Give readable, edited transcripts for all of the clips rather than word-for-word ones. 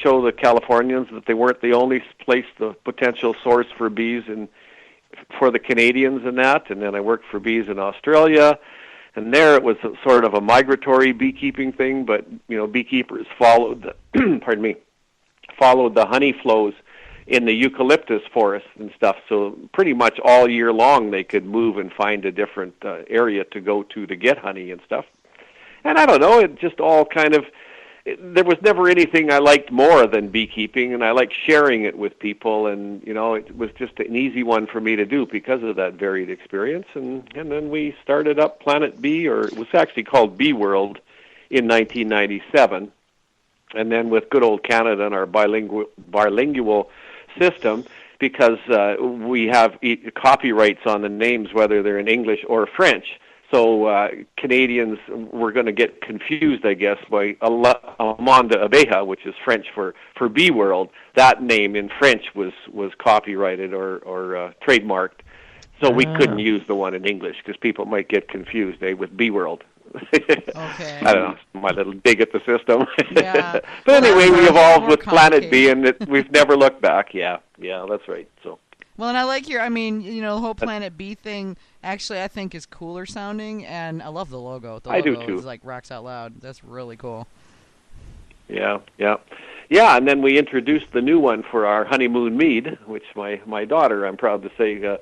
show the Californians that they weren't the only place, the potential source for bees and for the Canadians and that. And then I worked for bees in Australia, and there it was sort of a migratory beekeeping thing, but beekeepers followed followed the honey flows in the eucalyptus forest and stuff. So pretty much all year long they could move and find a different area to go to get honey and stuff. And I don't know, it just all kind of, there was never anything I liked more than beekeeping, and I liked sharing it with people, and it was just an easy one for me to do because of that varied experience. And then we started up Planet Bee, or it was actually called Bee World, in 1997. And then with good old Canada and our bilingual system, because we have copyrights on the names, whether they're in English or French. So Canadians were going to get confused, I guess, by Amanda Abeja, which is French for Bee World. That name in French was copyrighted or trademarked, so we couldn't use the one in English because people might get confused with Bee World. Okay. I don't know, my little dig at the system. Yeah. But anyway, we evolved with Planet Bee, and we've never looked back. Yeah, that's right. So. Well, and I like the whole Planet Bee thing, actually, I think is cooler sounding, and I love the logo. The logo I do, too. Is like rocks out loud. That's really cool. Yeah, and then we introduced the new one for our honeymoon mead, which my daughter, I'm proud to say,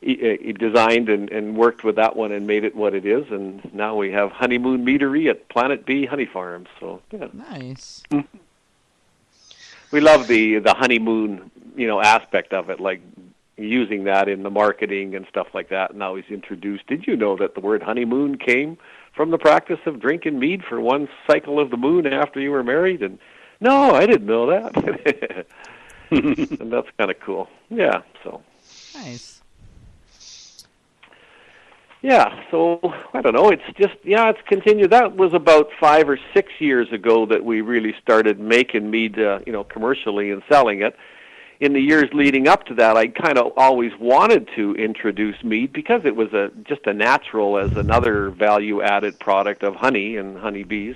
he designed and worked with that one and made it what it is, and now we have honeymoon meadery at Planet Bee Honey Farms. So yeah, nice. We love the honeymoon aspect of it, like using that in the marketing and stuff like that. And now he's introduced. Did you know that the word honeymoon came from the practice of drinking mead for one cycle of the moon after you were married? And no, I didn't know that. And that's kind of cool. Yeah. So nice. Yeah, so I don't know. It's just it's continued. That was about 5 or 6 years ago that we really started making mead, commercially and selling it. In the years leading up to that, I kind of always wanted to introduce mead because it was just a natural as another value-added product of honey and honeybees.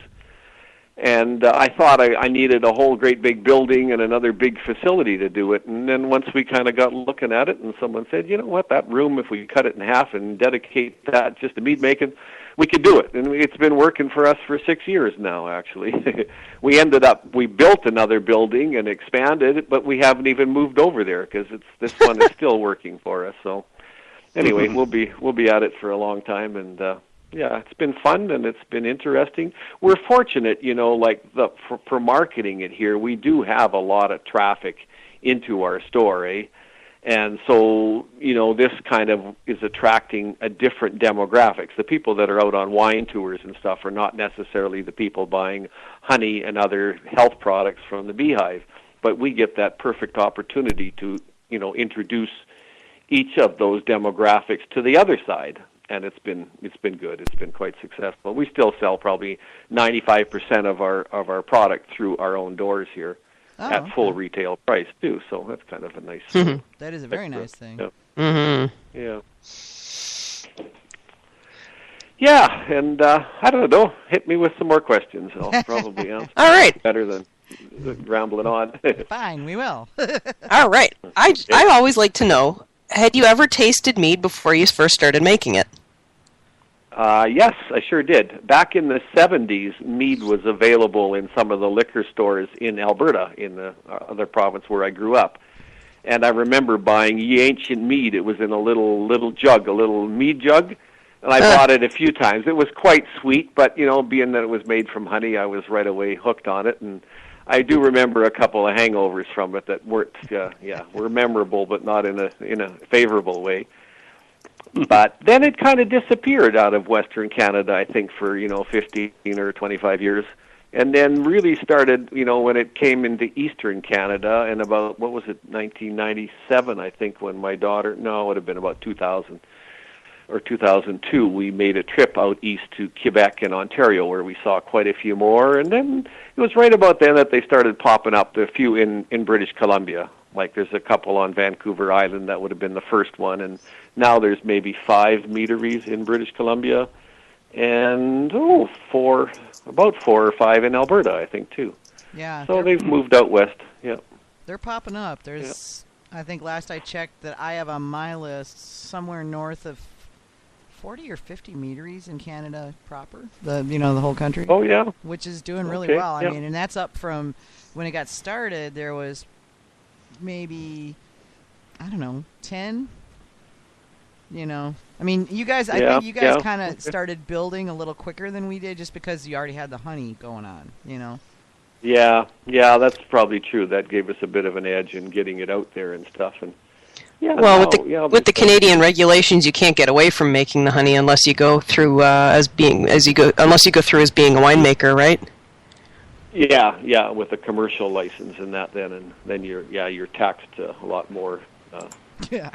And I thought I needed a whole great big building and another big facility to do it. And then once we kind of got looking at it, and someone said, you know what, that room, if we cut it in half and dedicate that just to mead making, we could do it. And it's been working for us for 6 years now, actually. We built another building and expanded it, but we haven't even moved over there because this one is still working for us. So anyway, we'll be at it for a long time, and yeah, it's been fun and it's been interesting. We're fortunate, for marketing it here, we do have a lot of traffic into our store, eh? And so, this kind of is attracting a different demographics. The people that are out on wine tours and stuff are not necessarily the people buying honey and other health products from the beehive, but we get that perfect opportunity to, introduce each of those demographics to the other side. And it's been good. It's been quite successful. We still sell probably 95% of our product through our own doors here at full retail price too. So that's kind of a nice. That is a very nice thing. Yeah. Mm-hmm. Yeah. Yeah, and I don't know. Hit me with some more questions. I'll probably answer. All right. Better than rambling on. Fine, we will. All right. I always like to know. Had you ever tasted mead before you first started making it? Yes, I sure did. Back in the 70s, mead was available in some of the liquor stores in Alberta, in the other province where I grew up. And I remember buying Ye Ancient Mead. It was in a little jug, a little mead jug. And I bought it a few times. It was quite sweet, but, being that it was made from honey, I was right away hooked on it. And I do remember a couple of hangovers from it that weren't, were memorable, but not in a favorable way. But then it kind of disappeared out of Western Canada, I think, for 15 or 25 years, and then really started, when it came into Eastern Canada, and about 1997, I think, when my daughter, no, it would have been about 2000 or 2002, we made a trip out east to Quebec and Ontario, where we saw quite a few more. And then it was right about then that they started popping up, a few in British Columbia. Like there's a couple on Vancouver Island that would have been the first one, and now there's maybe 5 meaderies in British Columbia, and about 4 or 5 in Alberta, I think, too. Yeah. So they've moved out west. Yeah. They're popping up. There's, I think last I checked that I have on my list somewhere north of 40 or 50 meaderies in Canada proper. The whole country. Oh yeah. Which is doing really Okay, well. I yeah. mean, and that's up from when it got started. There was maybe, I don't know, 10. I mean, you guys. I think you guys kind of started building a little quicker than we did, just because you already had the honey going on. Yeah, that's probably true. That gave us a bit of an edge in getting it out there and stuff. And well, with the Canadian regulations, you can't get away from making the honey unless you go through as being a winemaker, right? Yeah, with a commercial license and that, then you're taxed a lot more. Yeah.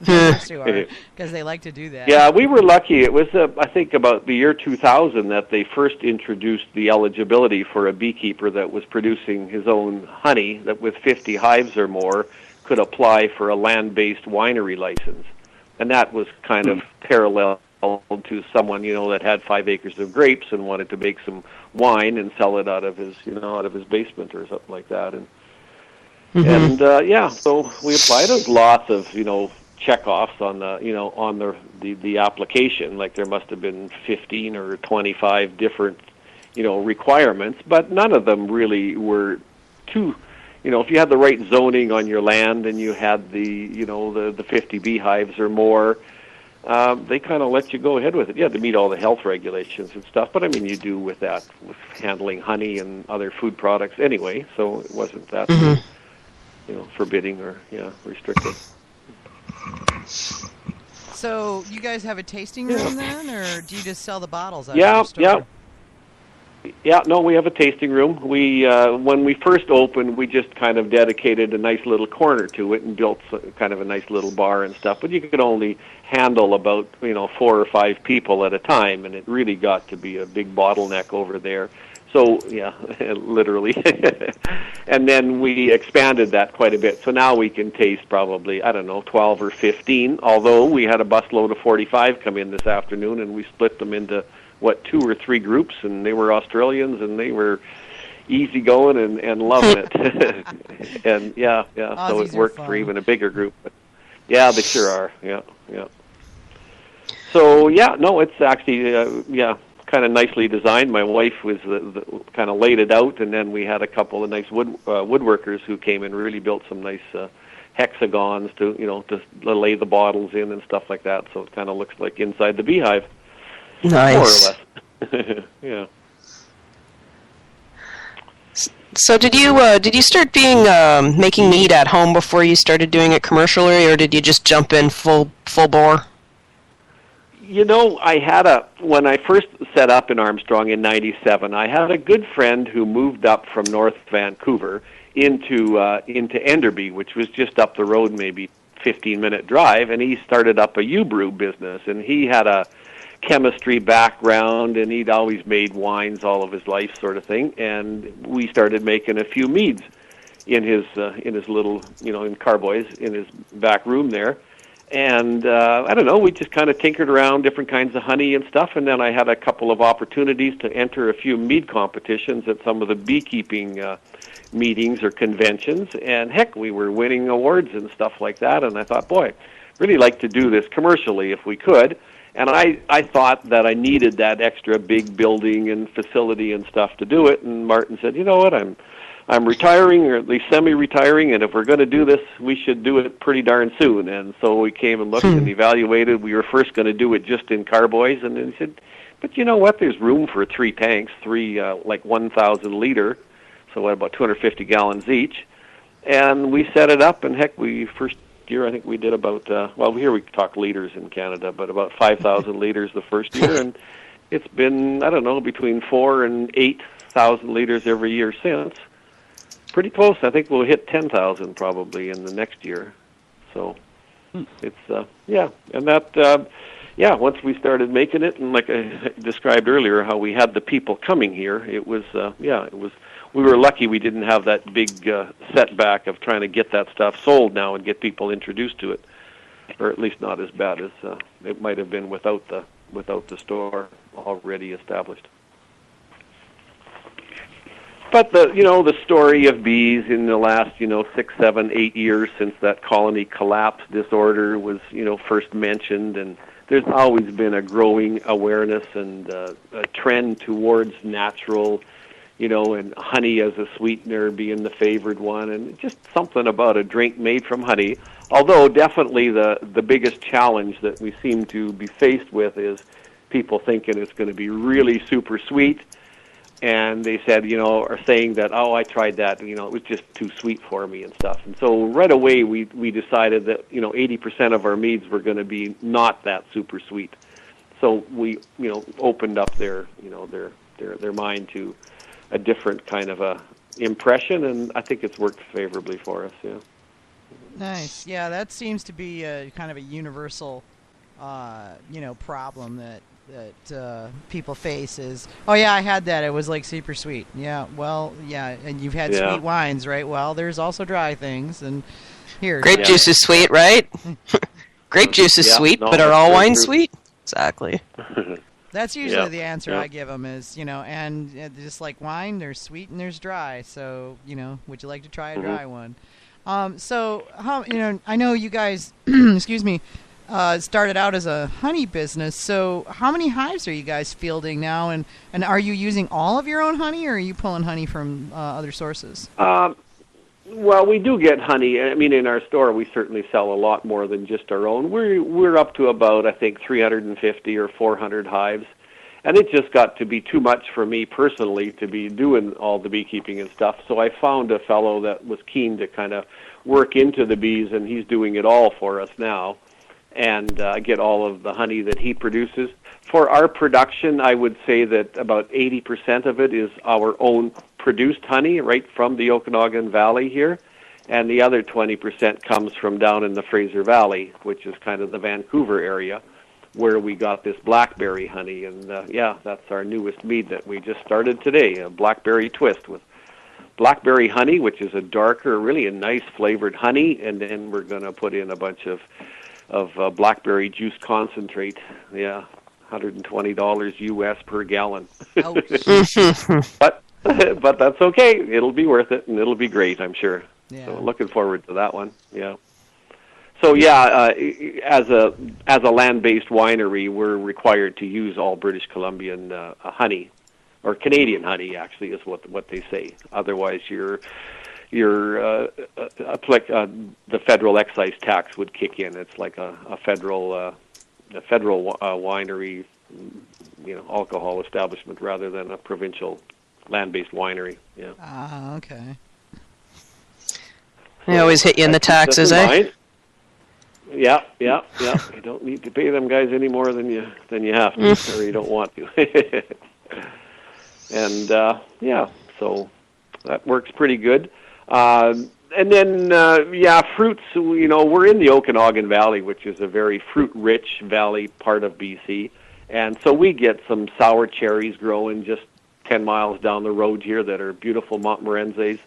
Because they like to do that. Yeah, we were lucky. It was, I think, about the year 2000 that they first introduced the eligibility for a beekeeper that was producing his own honey, that with 50 hives or more could apply for a land-based winery license. And that was kind of parallel to someone, that had 5 acres of grapes and wanted to make some wine and sell it out of his basement or something like that. And so we applied. There's lots of, checkoffs on the application. Like there must have been 15 or 25 different requirements, but none of them really were too. If you had the right zoning on your land and you had the 50 beehives or more, they kind of let you go ahead with it. You had to meet all the health regulations and stuff, but I mean you do with that with handling honey and other food products anyway, so it wasn't that forbidding or restricted. So you guys have a tasting room then, or do you just sell the bottles out of your store? No, we have a tasting room. We when we first opened, we just kind of dedicated a nice little corner to it and built kind of a nice little bar and stuff. But you could only handle about 4 or 5 people at a time, and it really got to be a big bottleneck over there. So, literally. And then we expanded that quite a bit. So now we can taste probably, 12 or 15, although we had a busload of 45 come in this afternoon, and we split them into, 2 or 3 groups, and they were Australians, and they were easygoing and loving it. And, Aussies so it worked for even a bigger group. But, they sure are, yeah. So, it's actually, kind of nicely designed. My wife was kind of laid it out, and then we had a couple of nice woodworkers who came and really built some nice hexagons to lay the bottles in and stuff like that. So it kind of looks like inside the beehive, nice. More or less. Yeah. So did you start making mead at home before you started doing it commercially, or did you just jump in full bore? I had when I first set up in Armstrong in '97, I had a good friend who moved up from North Vancouver into Enderby, which was just up the road, maybe 15-minute drive, and he started up a U-brew business, and he had a chemistry background, and he'd always made wines all of his life, sort of thing, and we started making a few meads in his little, in carboys in his back room there. And we just kind of tinkered around different kinds of honey and stuff, and then I had a couple of opportunities to enter a few mead competitions at some of the beekeeping meetings or conventions, and heck, we were winning awards and stuff like that, and I thought, boy, really like to do this commercially if we could, and I thought that I needed that extra big building and facility and stuff to do it, and Martin said, you know what, I'm retiring, or at least semi-retiring, and if we're going to do this, we should do it pretty darn soon. And so we came and looked and evaluated. We were first going to do it just in carboys, and then he said, but you know what, there's room for 3 tanks, 3 like 1,000 liter, so about 250 gallons each. And we set it up, and heck, first year I think we did about, here we talk liters in Canada, but about 5,000 liters the first year, and it's been, between 4,000 and 8,000 liters every year since. Pretty close. I think we'll hit 10,000 probably in the next year. So it's and that once we started making it, and like I described earlier, how we had the people coming here, it was we were lucky we didn't have that big setback of trying to get that stuff sold now and get people introduced to it, or at least not as bad as it might have been without the store already established. But the story of bees in the last 6, 7, 8 years since that colony collapse disorder was first mentioned, and there's always been a growing awareness and a trend towards natural, and honey as a sweetener being the favored one, and just something about a drink made from honey. Although definitely the biggest challenge that we seem to be faced with is people thinking it's going to be really super sweet. And they said, are saying that, oh, I tried that, it was just too sweet for me and stuff. And so right away we decided that, 80% of our meads were going to be not that super sweet. So we, opened up their mind to a different kind of a impression, and I think it's worked favorably for us, yeah. Nice. Yeah, that seems to be kind of a universal, problem that people face is, oh yeah, I had that, it was like super sweet. Yeah, well, yeah, and you've had sweet wines, right? Well, there's also dry things, and here. Grape juice is sweet, right? Grape juice is sweet, but are all wines sweet? Exactly. That's usually the answer I give them is, and just like wine, there's sweet and there's dry, so, would you like to try a dry one? So, how, I know you guys, excuse me, started out as a honey business, so how many hives are you guys fielding now, and are you using all of your own honey, or are you pulling honey from other sources? Well, we do get honey. I mean, in our store, we certainly sell a lot more than just our own. We're up to about, I think, 350 or 400 hives, and it just got to be too much for me personally to be doing all the beekeeping and stuff, so I found a fellow that was keen to kind of work into the bees, and he's doing it all for us now, and get all of the honey that he produces. For our production, I would say that about 80% of it is our own produced honey right from the Okanagan Valley here, and the other 20% comes from down in the Fraser Valley, which is kind of the Vancouver area, where we got this blackberry honey, and that's our newest mead that we just started today, a blackberry twist with blackberry honey, which is a darker, really a nice flavored honey, and then we're going to put in a bunch of blackberry juice concentrate. Yeah, $120 US per gallon. But that's okay. It'll be worth it, and it'll be great, I'm sure. Yeah. So looking forward to that one. Yeah. So as a land-based winery, we're required to use all British Columbian honey, or Canadian honey, actually, is what they say. Otherwise, the federal excise tax would kick in. It's like a federal winery, alcohol establishment rather than a provincial land-based winery. Yeah. Ah, okay. They always hit you in the taxes, eh? Yeah. You don't need to pay them guys any more than you have to, or you don't want to. And so that works pretty good. And then fruits. We're in the Okanagan Valley, which is a very fruit-rich valley part of BC, and so we get some sour cherries growing just 10 miles down the road here that are beautiful Montmorencies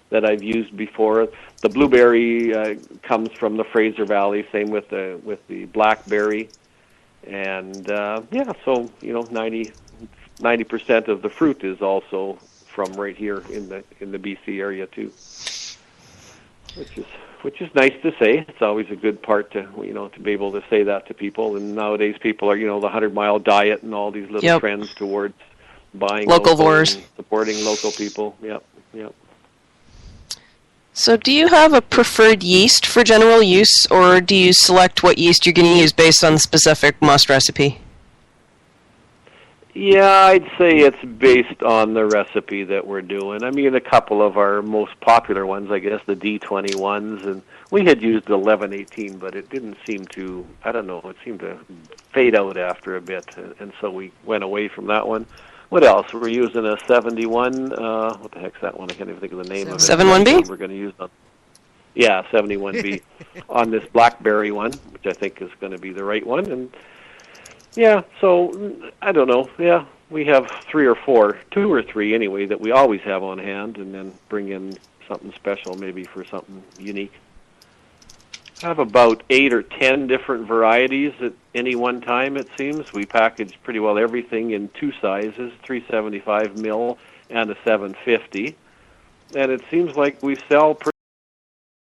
that I've used before. The blueberry comes from the Fraser Valley. Same with the blackberry, and so 90% of the fruit is also from right here in the BC area too, which is nice to say. It's always a good part to to be able to say that to people. And nowadays people are the 100-mile diet and all these little trends towards buying localvores, and supporting local people. Yep. So do you have a preferred yeast for general use, or do you select what yeast you're going to use based on the specific must recipe? Yeah, I'd say it's based on the recipe that we're doing. I mean, a couple of our most popular ones, I guess, the D21s, and we had used 1118, but it didn't seem to, it seemed to fade out after a bit, and so we went away from that one. What else? We're using a 71, what the heck's that one? I can't even think of the name of it. 71B? We're going to use 71B on this blackberry one, which I think is going to be the right one, and so I don't know. Yeah, we have 3 or 4, 2 or 3 anyway, that we always have on hand, and then bring in something special maybe for something unique. I have about 8 or 10 different varieties at any one time, it seems. We package pretty well everything in 2 sizes, 375 ml and a 750. And it seems like we sell